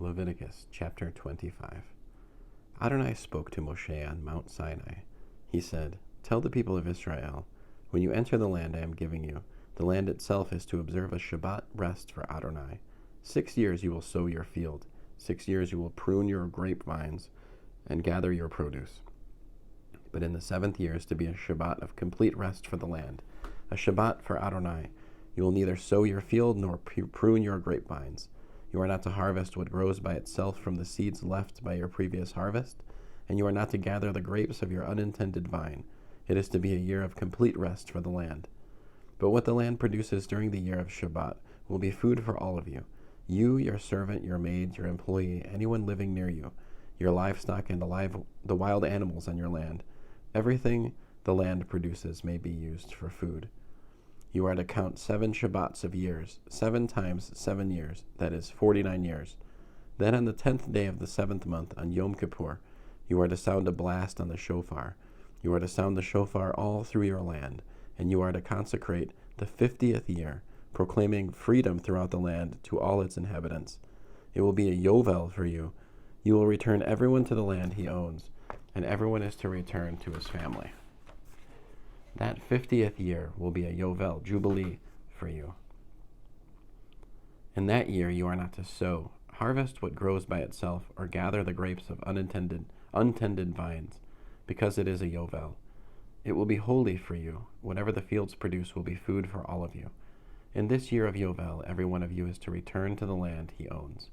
Leviticus chapter 25. Adonai spoke to Moshe on Mount Sinai. He said, "Tell the people of Israel, when you enter the land I am giving you, the land itself is to observe a Shabbat rest for Adonai. 6 years you will sow your field. 6 years you will prune your grapevines and gather your produce. But in the 7th year is to be a Shabbat of complete rest for the land, a Shabbat for Adonai. You will neither sow your field nor prune your grapevines. You are not to harvest what grows by itself from the seeds left by your previous harvest, and you are not to gather the grapes of your unintended vine. It is to be a year of complete rest for the land. But what the land produces during the year of Shabbat will be food for all of you, your servant, your maid, your employee, anyone living near you, your livestock, and the wild animals on your land. Everything the land produces may be used for food. You are to count 7 Shabbats of years, 7 times 7 years, that is 49 years. Then on the 10th day of the 7th month, on Yom Kippur, you are to sound a blast on the shofar. You are to sound the shofar all through your land, and you are to consecrate the 50th year, proclaiming freedom throughout the land to all its inhabitants. It will be a Yovel for you. You will return everyone to the land he owns, and everyone is to return to his family. That 50th year will be a Yovel, Jubilee, for you. In that year you are not to sow, harvest what grows by itself, or gather the grapes of untended vines, because it is a Yovel. It will be holy for you. Whatever the fields produce will be food for all of you. In this year of Yovel, every one of you is to return to the land he owns.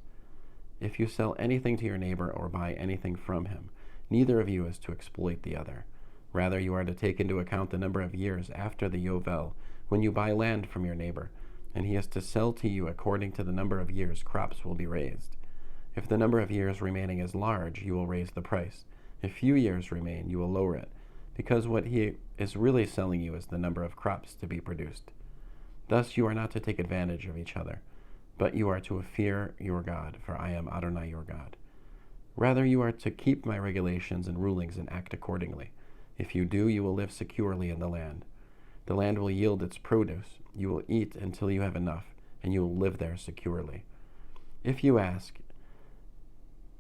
If you sell anything to your neighbor or buy anything from him, neither of you is to exploit the other. Rather, you are to take into account the number of years after the Yovel, when you buy land from your neighbor, and he is to sell to you according to the number of years crops will be raised. If the number of years remaining is large, you will raise the price. If few years remain, you will lower it, because what he is really selling you is the number of crops to be produced. Thus you are not to take advantage of each other, but you are to fear your God, for I am Adonai your God. Rather, you are to keep my regulations and rulings and act accordingly. If you do, you will live securely in the land. The land will yield its produce. You will eat until you have enough, and you will live there securely. If you ask,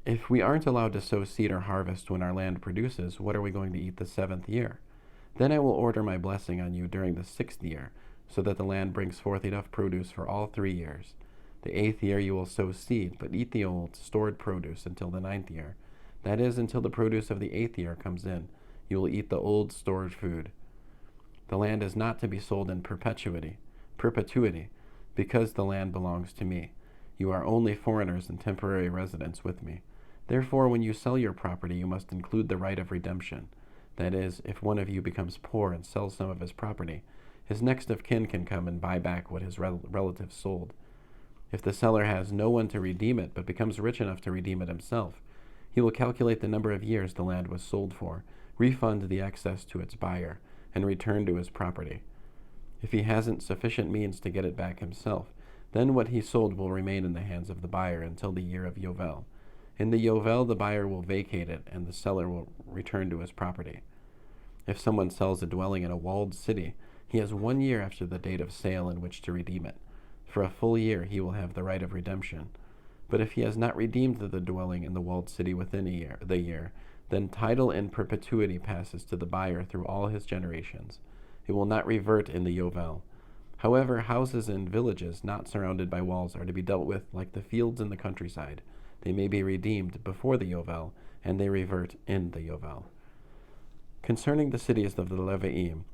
if we aren't allowed to sow seed or harvest when our land produces, what are we going to eat the 7th year? Then I will order my blessing on you during the 6th year, so that the land brings forth enough produce for all 3 years. The 8th year you will sow seed, but eat the old, stored produce until the 9th year. That is, until the produce of the 8th year comes in. You will eat the old, stored food. The land is not to be sold in perpetuity, because the land belongs to me. You are only foreigners and temporary residents with me. Therefore, when you sell your property, you must include the right of redemption. That is, if one of you becomes poor and sells some of his property, his next of kin can come and buy back what his relatives sold. If the seller has no one to redeem it, but becomes rich enough to redeem it himself, he will calculate the number of years the land was sold for, refund the excess to its buyer, and return to his property. If he hasn't sufficient means to get it back himself, then what he sold will remain in the hands of the buyer until the year of Yovel. In the Yovel, the buyer will vacate it, and the seller will return to his property. If someone sells a dwelling in a walled city, he has 1 year after the date of sale in which to redeem it. For a full year he will have the right of redemption. But if he has not redeemed the dwelling in the walled city within the year, then title in perpetuity passes to the buyer through all his generations. It will not revert in the Yovel. However, houses in villages not surrounded by walls are to be dealt with like the fields in the countryside. They may be redeemed before the Yovel, and they revert in the Yovel. Concerning the cities of the Levi'im,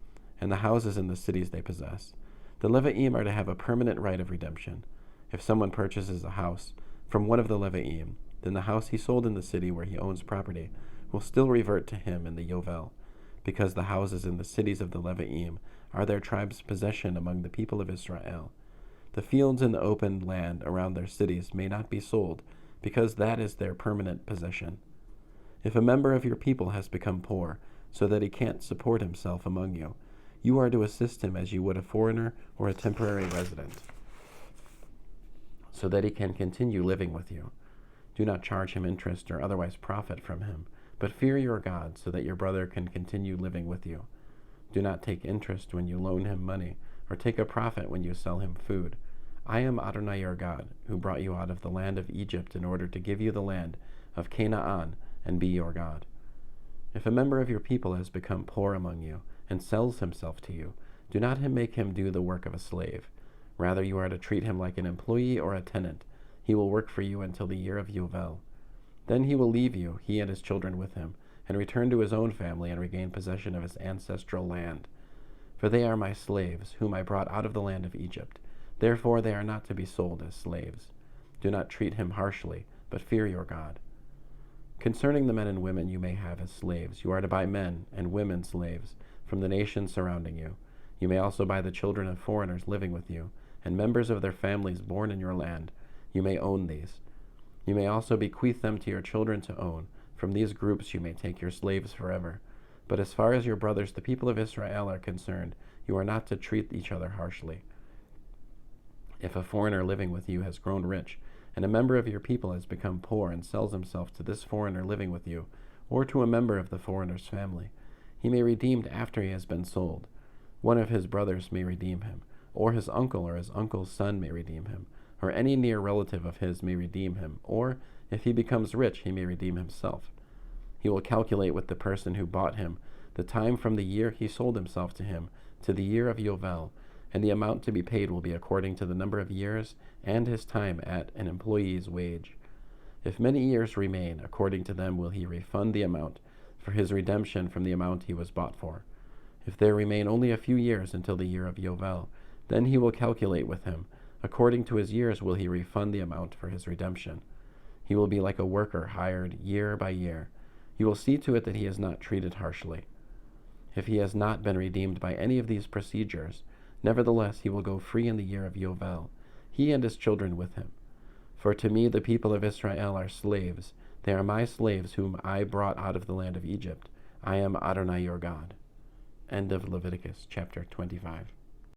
and the houses in the cities they possess, the Levi'im are to have a permanent right of redemption. If someone purchases a house from one of the Levi'im, then the house he sold in the city where he owns property will still revert to him in the Yovel, because the houses in the cities of the Levi'im are their tribe's possession among the people of Israel. The fields in the open land around their cities may not be sold, because that is their permanent possession. If a member of your people has become poor, so that he can't support himself among you, you are to assist him as you would a foreigner or a temporary resident, so that he can continue living with you. Do not charge him interest or otherwise profit from him, but fear your God, so that your brother can continue living with you. Do not take interest when you loan him money, or take a profit when you sell him food. I am Adonai your God, who brought you out of the land of Egypt in order to give you the land of Canaan and be your God. If a member of your people has become poor among you and sells himself to you, do not make him do the work of a slave. Rather, you are to treat him like an employee or a tenant. He will work for you until the year of Yovel. Then he will leave you, he and his children with him, and return to his own family and regain possession of his ancestral land. For they are my slaves, whom I brought out of the land of Egypt. Therefore they are not to be sold as slaves. Do not treat him harshly, but fear your God. Concerning the men and women you may have as slaves, you are to buy men and women slaves from the nations surrounding you. You may also buy the children of foreigners living with you, and members of their families born in your land. You may own these. You may also bequeath them to your children to own. From these groups you may take your slaves forever. But as far as your brothers, the people of Israel, are concerned, you are not to treat each other harshly. If a foreigner living with you has grown rich, and a member of your people has become poor and sells himself to this foreigner living with you, or to a member of the foreigner's family, he may be redeemed after he has been sold. One of his brothers may redeem him, or his uncle or his uncle's son may redeem him, or any near relative of his may redeem him, or, if he becomes rich, he may redeem himself. He will calculate with the person who bought him the time from the year he sold himself to him to the year of Yovel, and the amount to be paid will be according to the number of years and his time at an employee's wage. If many years remain, according to them will he refund the amount for his redemption from the amount he was bought for. If there remain only a few years until the year of Yovel, then he will calculate with him. According to his years will he refund the amount for his redemption. He will be like a worker hired year by year. You will see to it that he is not treated harshly. If he has not been redeemed by any of these procedures, nevertheless he will go free in the year of Yovel, he and his children with him. For to me the people of Israel are slaves. They are my slaves whom I brought out of the land of Egypt. I am Adonai your God. End of Leviticus chapter 25.